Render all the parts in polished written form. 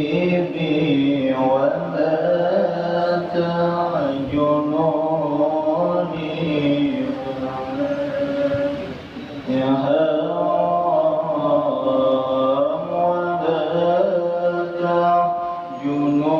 حبيبي ولا تعجلوني يا حرام ولا تعجلوني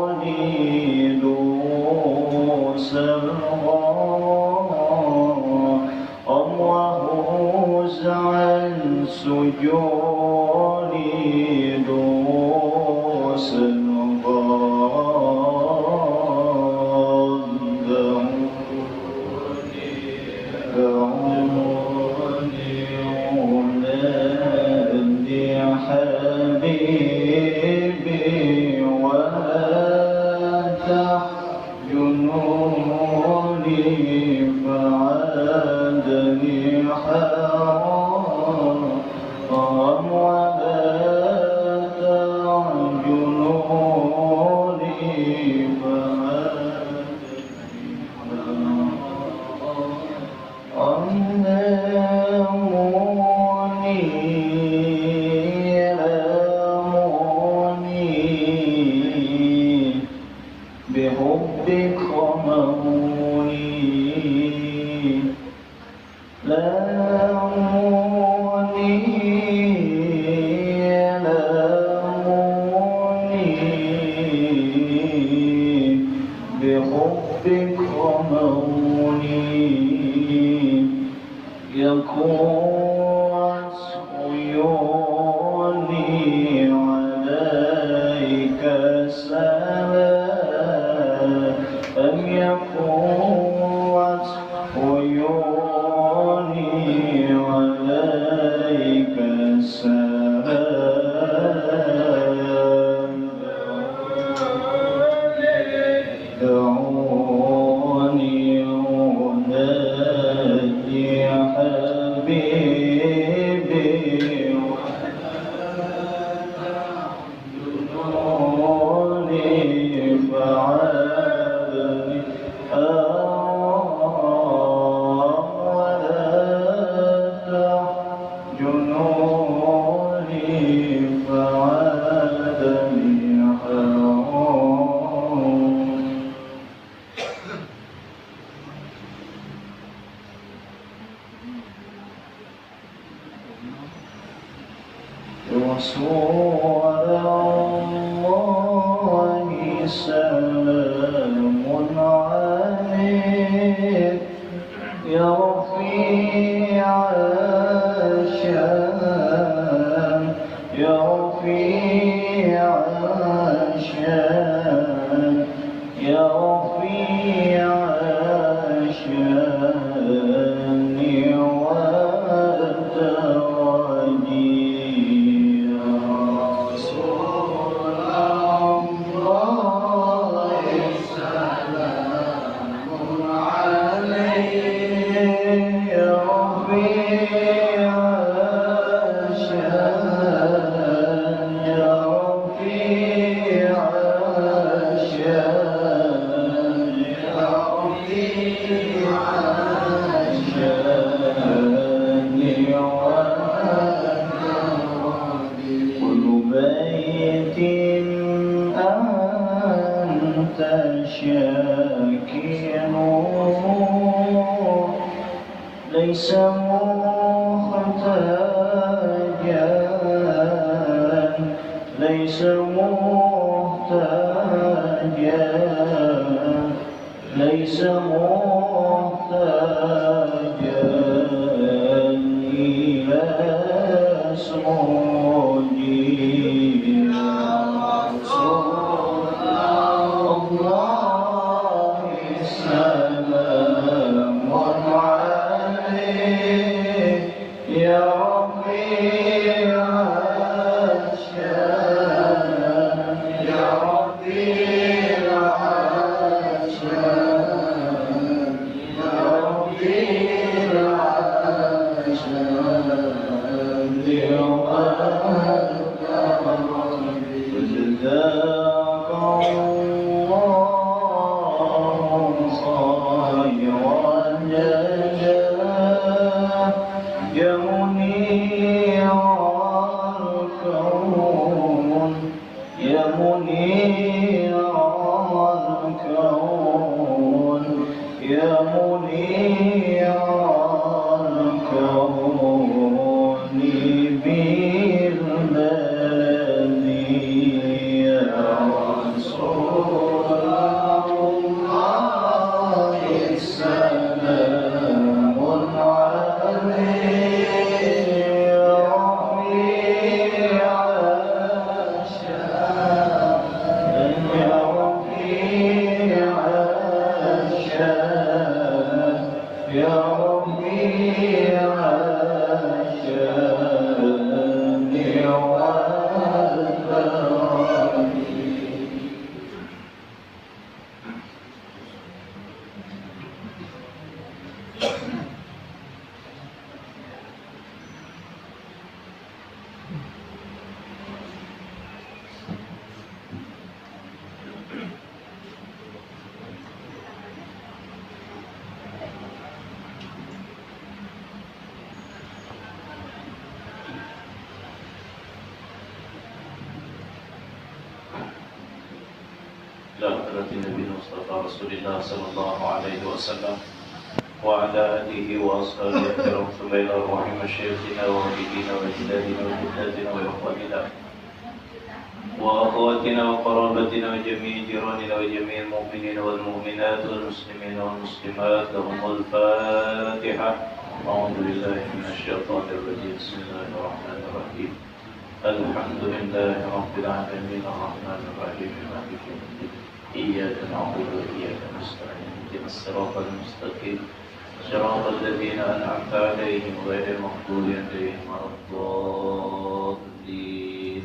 سجوني دوس الله عن سجوني دوس حبيبي ولا تحجنوني فعادني حرام ولا تعجنوني بحبك خمروني لاموني بحبك خمروني يقوت عيوني عليك السلام أم يقوت عيوني عليك السلام دعوني أنادي حبيبي ودعوني فعادني ولا تعجنوني فعادني حرام رسول الله سلام عليك يا رفيع الشام يا رفيع الشام يا رفيع الشام ليس محتاجا ليس محتاجا ليس محتاجا إلى سجودي منير الكون يا منير الكون بالبلدي يا رسول الله سلام عليك يا ربيع الشام يا ربيع الشام يا ربيع الشام والبرد Nabi Mustafa Rasulullah sallallahu alaihi wasallam wa ala alihi wa ashabihi kiram subhanallahi wa bihamdihi wa bidina wa jidadina wa jidadina wa ikhwanina wa akhwatina wa qarabatina wa jami'i jiranina wa jami'il mu'minina wal mu'minat wal muslimina wal muslimat lahumul Fatiha. A'udzu billahi minasy syaithanir rajim. Bismillahirrahmanirrahim. Alhamdulillahi rabbil alamin arrahmanir rahim maliki yaumiddin. إياك نعبد وإياك نستعين اهدنا الصراط المستقيم صراط الذين أنعمت عليهم غير المغضوب عليهم ولا الضالين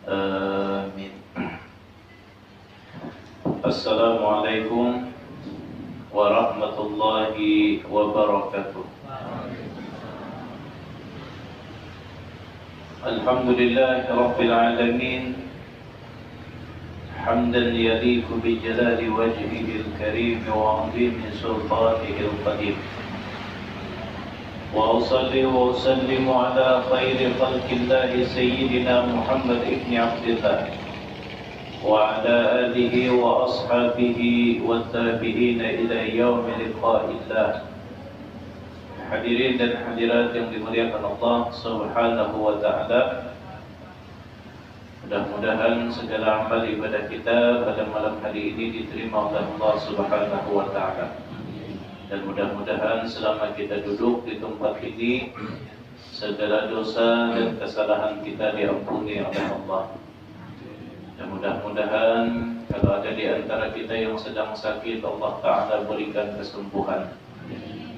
آمين. السلام عليكم ورحمة الله وبركاته. الحمد لله رب العالمين حمدا يليق بجلال وجهه الكريم وعظيم سلطانه القديم وأصلي وأسلم على خير خلق الله سيدنا محمد بن عبد الله وعلى آله وأصحابه والتابعين إلى يوم لقاء الله. Hadirin dan hadirat yang dimuliakan Allah Subhanahu wa ta'ala, mudah-mudahan segala amal ibadah kita pada malam hari ini diterima oleh Allah Subhanahu wa ta'ala. Dan mudah-mudahan selama kita duduk di tempat ini, segala dosa dan kesalahan kita diampuni oleh Allah. Dan mudah-mudahan kalau ada di antara kita yang sedang sakit, Allah Ta'ala berikan kesembuhan.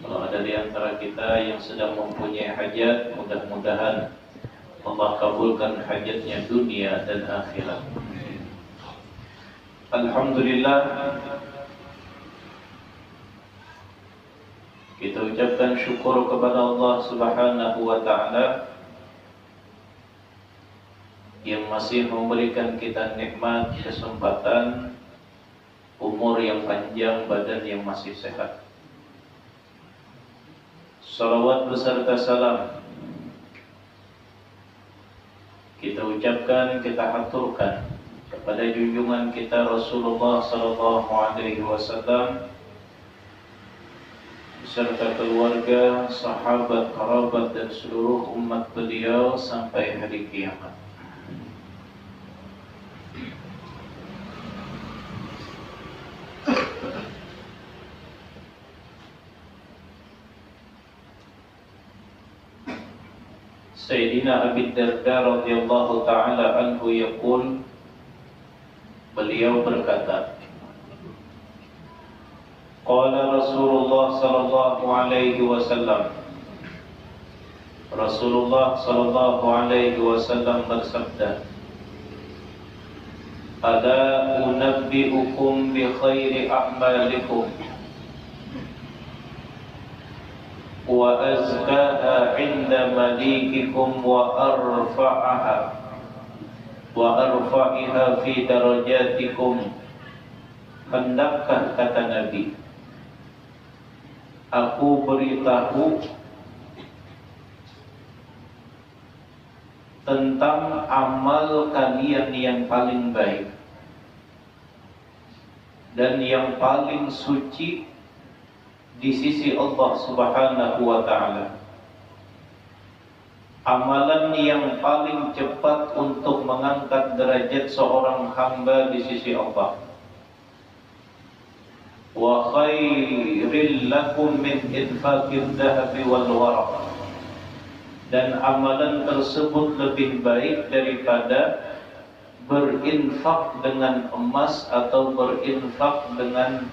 Kalau ada di antara kita yang sedang mempunyai hajat, mudah-mudahan Allah kabulkan hajatnya dunia dan akhirat. Alhamdulillah, kita ucapkan syukur kepada Allah Subhanahu wa ta'ala yang masih memberikan kita nikmat, kesempatan, umur yang panjang, badan yang masih sehat. Salawat beserta salam kita ucapkan, kita haturkan kepada junjungan kita Rasulullah sallallahu alaihi wasallam beserta keluarga, sahabat, kerabat dan seluruh umat beliau sampai hari kiamat. Sayyidina Abi Darda radhiyallahu ta'ala anhu yaqul, beliau berkata, qala Rasulullah sallallahu alaihi wasallam, Rasulullah sallallahu alaihi wasallam bersabda, ada unabbi'ukum bi khairi a'malikum wa azkaha 'inda malikikum wa arfa'iha fi darajatikum. Hendakkah, kata Nabi, aku beritahu tentang amal kalian yang paling baik dan yang paling suci di sisi Allah Subhanahu wa ta'ala. Amalan yang paling cepat untuk mengangkat derajat seorang hamba di sisi Allah. Wa khairil lakum min infaqid dhahabi wal waraq. Dan amalan tersebut lebih baik daripada berinfak dengan emas atau berinfak dengan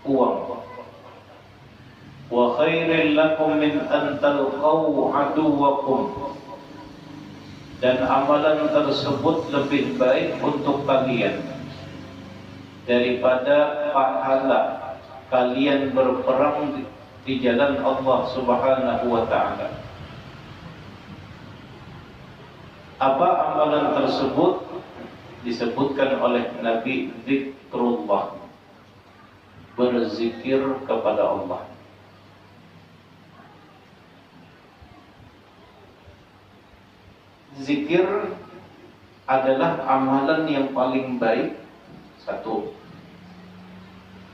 uang. Wa khairil lakum min an talqaw aduwakum. Dan amalan tersebut lebih baik untuk kalian daripada pahala kalian berperang di jalan Allah Subhanahu wa ta'ala. Apa amalan tersebut? Disebutkan oleh Nabi, zikrullah, berzikir kepada Allah. Zikir adalah amalan yang paling baik, satu,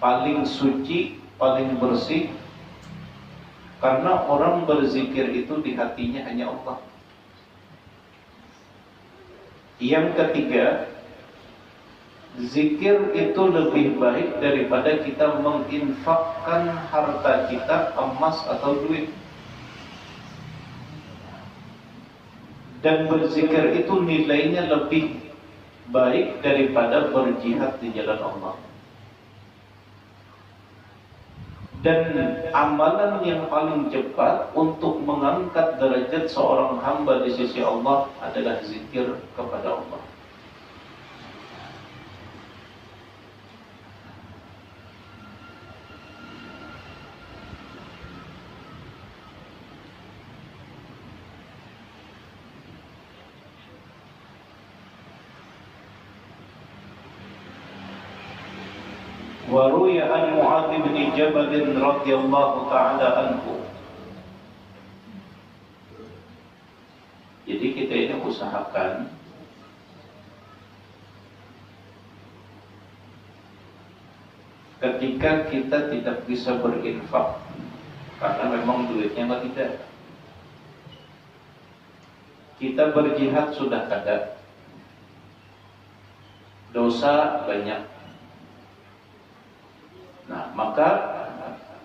paling suci, paling bersih, karena orang berzikir itu di hatinya hanya Allah. Yang ketiga, zikir itu lebih baik daripada kita menginfakkan harta kita, emas atau duit. Dan berzikir itu nilainya lebih baik daripada berjihad di jalan Allah. Dan amalan yang paling cepat untuk mengangkat derajat seorang hamba di sisi Allah adalah zikir kepada Allah. Waruya an Mu'adz bin Jabal radhiyallahu ta'ala anhu. Jadi kita ini usahakan ketika kita tidak bisa berinfak karena memang duitnya nggak tidak, kita berjihad sudah ada, dosa banyak. Nah, maka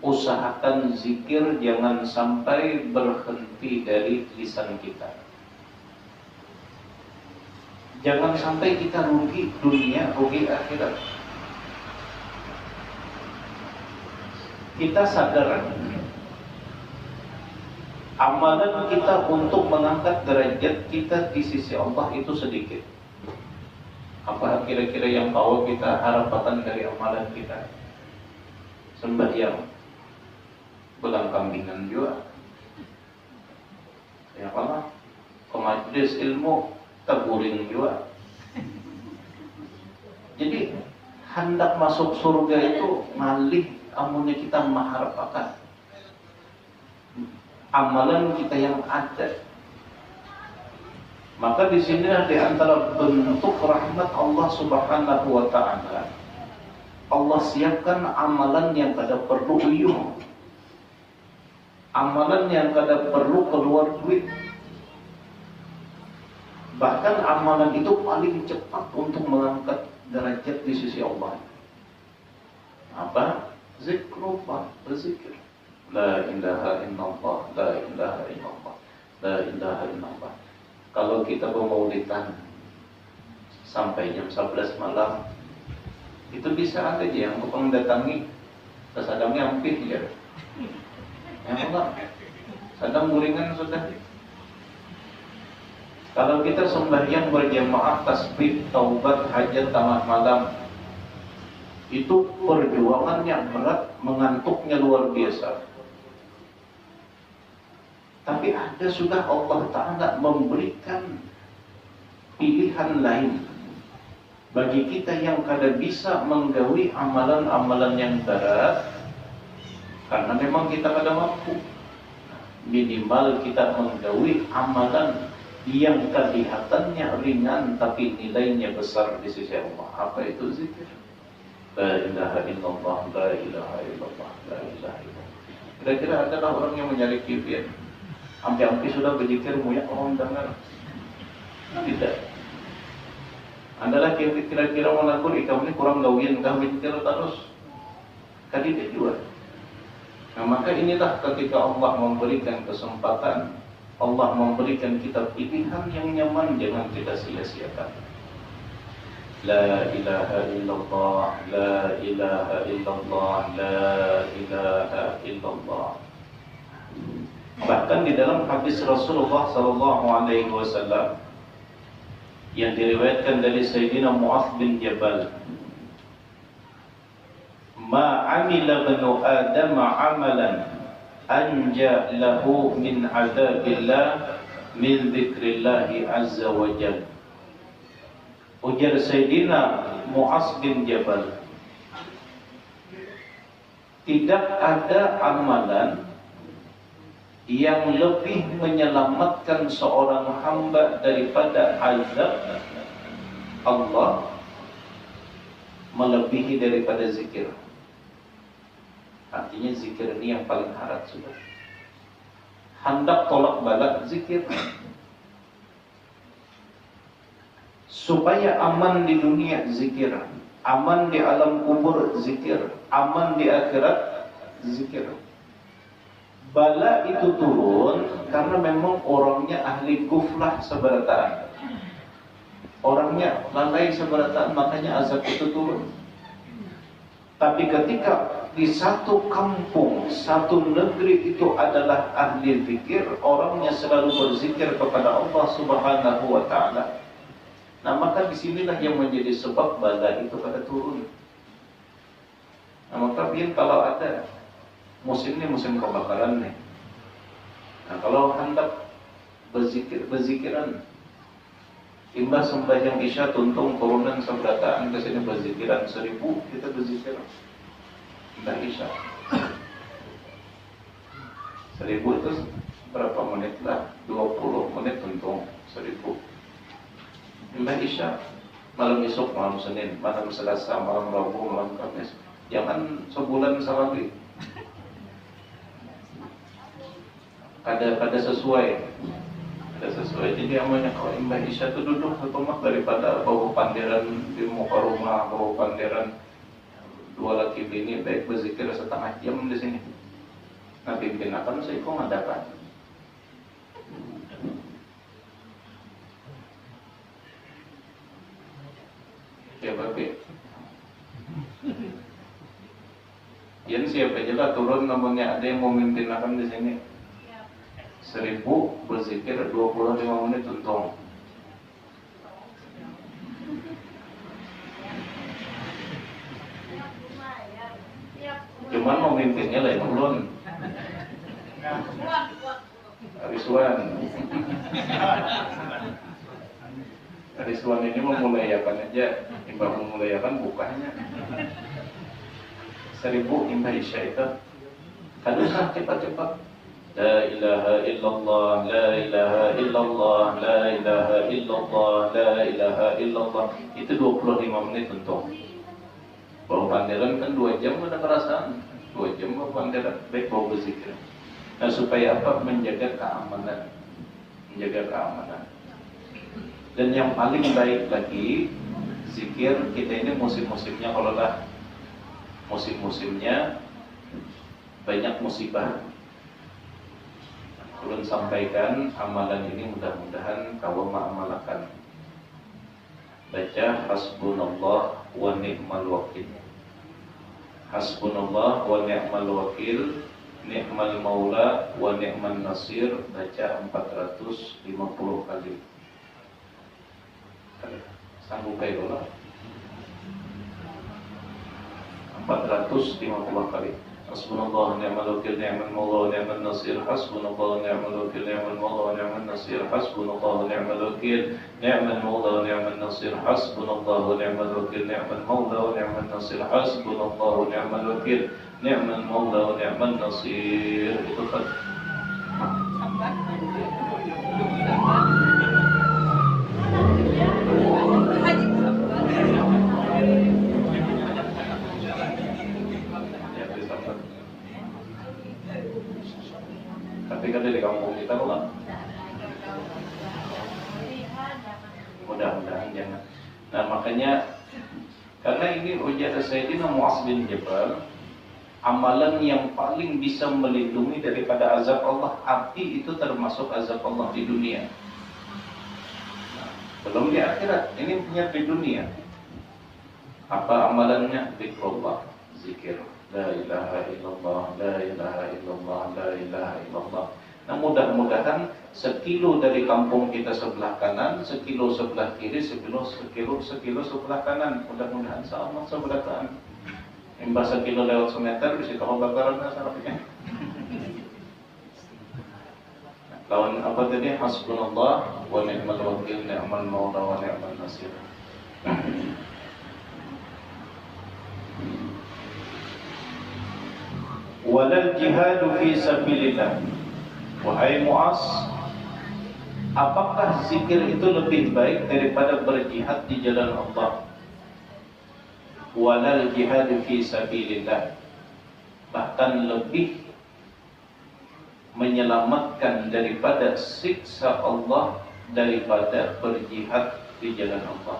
usahakan zikir jangan sampai berhenti dari lisan kita. Jangan sampai kita rugi dunia, rugi akhirat. Kita sadar amalan kita untuk mengangkat derajat kita di sisi Allah itu sedikit. Apa kira-kira yang tahu kita harapkan dari amalan kita? Sembahyang, belang kambingan juga, ya apa? Ke majelis ilmu, taburing juga. Jadi hendak masuk surga itu malih amunnya kita mengharapkan amalan kita yang ada. Maka di sini di antara bentuk rahmat Allah Subhanahu wa ta'ala, Allah siapkan amalan yang kada perlu uyuh, amalan yang kada perlu keluar duit. Bahkan amalan itu paling cepat untuk mengangkat derajat di sisi Allah. Apa? Zikrullah, berzikir. La ilaha illallah, la ilaha illallah, la ilaha illallah. Kalau kita bermaulidan sampai jam 11 malam, itu bisa ada aja yang tukang datangi, sadamnya hampir ya. Yang enggak, sadam guringan sudah. Kalau kita sembahyang berjamaah, tasbih, taubat, hajat, tengah malam, itu perjuangannya berat, mengantuknya luar biasa. Tapi ada sudah Allah Ta'ala memberikan pilihan lain bagi kita yang kada bisa menggawi amalan-amalan yang berat, karena memang kita kada mampu. Minimal kita menggawi amalan yang kelihatannya ringan tapi nilainya besar di sisi Allah. Apa itu zikir? La ilaha illallah, la ilaha illallah, la ilaha illallah. Kira-kira adalah orang yang menyari kibir. Ampi-ampi sudah berzikir muyak orang dengar. Tidak. Adalah kira-kira mengaku ikam ini kurang gawian kah berzikir terus. Tidak juga. Nah, maka inilah ketika Allah memberikan kesempatan, Allah memberikan kita pilihan yang nyaman, jangan kita sia-siakan. La ilaha illallah, la ilaha illallah, la ilaha illallah. Bahkan di dalam hadis Rasulullah sallallahu alaihi wasallam yang diriwayatkan dari Sayyidina Mu'adz bin Jabal, ma amila banu Adam amalan anja lahu min azabillah min dzikrillah azza wa jalla. Ujar Sayyidina Mu'adz bin Jabal, tidak ada amalan yang lebih menyelamatkan seorang hamba daripada azab Allah melebihi daripada zikir. Artinya zikir ini yang paling harat sudah. Hendak tolak balak zikir. Supaya aman di dunia zikir, aman di alam kubur zikir, aman di akhirat zikir. Bala itu turun karena memang orangnya ahli guflah seberataan. Orangnya lalai seberataan, makanya azab itu turun. Tapi ketika di satu kampung, satu negeri itu adalah ahli zikir, orangnya selalu berzikir kepada Allah Subhanahu wa taala. Nah, maka disinilah yang menjadi sebab bala itu pada turun. Nah, maka biar kalau ada musim ini musim kebakaran nih. Nah, kalau hendak berzikiran, imbas sembahyang isya tuntung turunan seberataan ke sini berzikiran 1000, kita berzikir imbas isya. 1000 itu berapa menit lah? 20 menit tuntung 1000. Imbas isya, malam esok, malam Senin, malam Selasa, malam Rabu, malam Kamis. Jangan sebulan sekali. Kada sesuai. Jadi amanya kalau imbah isya itu duduk setemak daripada bawa panderan di muka rumah, bawa panderan dua laki bini, baik berzikir setengah jam di sini. Nah, pimpin akan saya kok ngadakan. Ya bapak. Yan siapa aja lah turun namanya ada yang mau mimpin akan di sini. 1000 berzikir 25 menit untung. Cuman mau mimpinnya lain ulun. Arisuan. Arisuan ini memulayakan aja, imbang memulayakan bukanya. 1000 imbang isya itu. Kadang cepat-cepat. La ilaha illallah, la ilaha illallah, la ilaha illallah, la ilaha illallah. Itu 25 menit untung. Bawa panderan kan 2 jam ada perasaan. 2 jam bawa panderan, baik bawa berzikir. Nah, supaya apa? Menjaga keamanan. Menjaga keamanan. Dan yang paling baik lagi, zikir kita ini musim-musimnya, kalau lah musim-musimnya banyak musibah. Belum sampaikan amalan ini, mudah-mudahan kau mengamalkan. Baca hasbunallah wa ni'mal wakil. Hasbunallah wa ni'mal wakil, ni'mal maula wa ni'man nasir. Baca 450 kali. Sanggup kayak dolar 450 kali. Hasbunallah wa ni'mal wakil, ni'mal maula wa ni'man nasir. Hasbunallah wa ni'mal wakil, ni'mal maula wa ni'man nasir. Hasbunallah wa ni'mal wakil, ni'mal maula wa ni'man nasir. Hasbunallah wa ni'mal wakil, ni'mal maula wa ni'man nasir. Hasbunallah wa ni'mal wakil, ni'mal maula wa ni'man nasir. Itu kan Karena ini ujar Sayyidina Mu'adz bin Jabal, amalan yang paling bisa melindungi daripada azab Allah, api itu termasuk azab Allah di dunia. Belum di akhirat, ini punya di dunia. Apa amalannya? Zikrullah, zikir. La ilaha illallah, la ilaha illallah, la ilaha illallah. Nah, mudah-mudahan sekilo dari kampung kita sebelah kanan, sekilo sebelah kiri, sekilo sebelah kanan. Mudah-mudahan sama sebelah kanan. Imbas sekilo lewat semeter bisa kalau bakaran sarafnya. Lawan apa tadi? Hasbunallah wa ni'mal wakil, ni'mal maula wa ni'mal nasir. Walal jihadu fi sabilillah. Wahai Mu'adz, apakah zikir itu lebih baik daripada berjihad di jalan Allah? Walal jihadu fi sabilillah, bahkan lebih menyelamatkan daripada siksa Allah daripada berjihad di jalan Allah.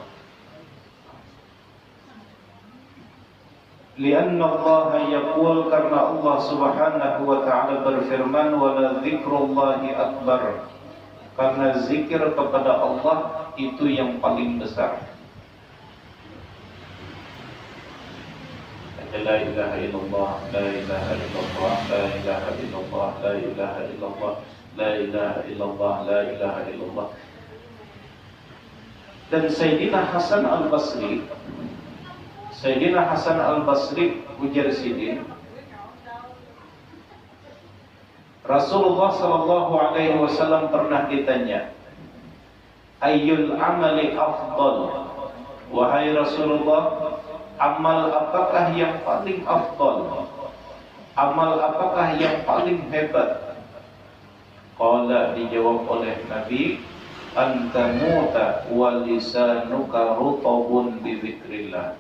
Lianna Allah yaqul, karena Allah subhanahu wa ta'ala berfirman, wala dzikrullahi akbar, karena zikir kepada Allah itu yang paling besar. La ilaha illallah, la ilaha illallah, la ilaha illallah, la ilaha illallah, la ilaha illallah, la ilaha illallah. Dan Sayyidina Hasan al-Basri ujar sidin, Rasulullah sallallahu alaihi wasallam pernah ditanya, ayyul amali afdal, wahai Rasulullah, amal apakah yang paling afdal, amal apakah yang paling hebat? Qala, dijawab oleh Nabi, antamuta wa lisanuka rutabun bi dzikrillah.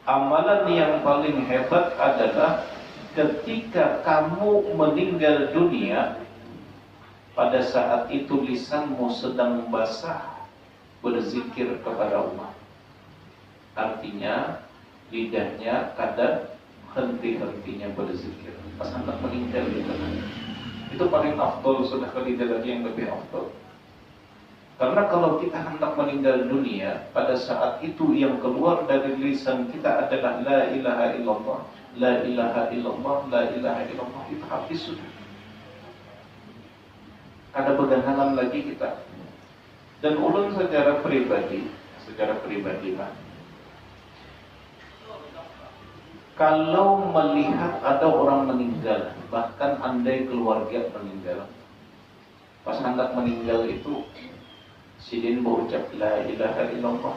Amalan yang paling hebat adalah ketika kamu meninggal dunia, pada saat itu lisanmu sedang basah berzikir kepada Allah. Artinya lidahnya kadang henti-hentinya berzikir pas hendak meninggal dunia. Itu paling afdol, sudah kali ada lagi yang lebih afdol. Karena kalau kita hendak meninggal dunia, pada saat itu yang keluar dari lisan kita adalah la ilaha illallah, la ilaha illallah, la ilaha illallah, itu habis sudah. Ada pegangan lagi kita. Dan ulun secara pribadi lah, kalau melihat ada orang meninggal, bahkan andai keluarga meninggal, pas hendak meninggal itu sidin berucap la ilaha illallah,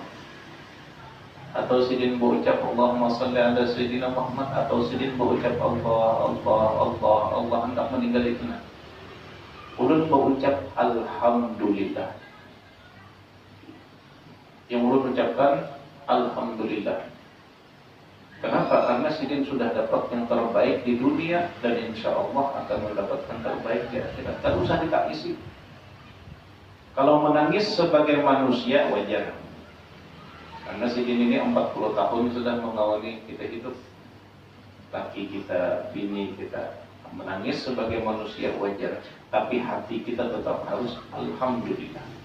atau sidin berucap Allahumma salli ala sayyidina Muhammad, atau sidin berucap Allah Allah Allah Allah, hendak meninggal itu nah, ulun berucap alhamdulillah. Yang ulun ucapkan alhamdulillah. Kenapa? Karena sidin sudah dapat yang terbaik di dunia, dan insya Allah akan mendapatkan terbaik di akhirat. Tak usah ditangisi. Kalau menangis sebagai manusia wajar, karena sidin ini 40 tahun sudah mengawali kita hidup, laki kita, bini kita, menangis sebagai manusia wajar, tapi hati kita tetap harus alhamdulillah.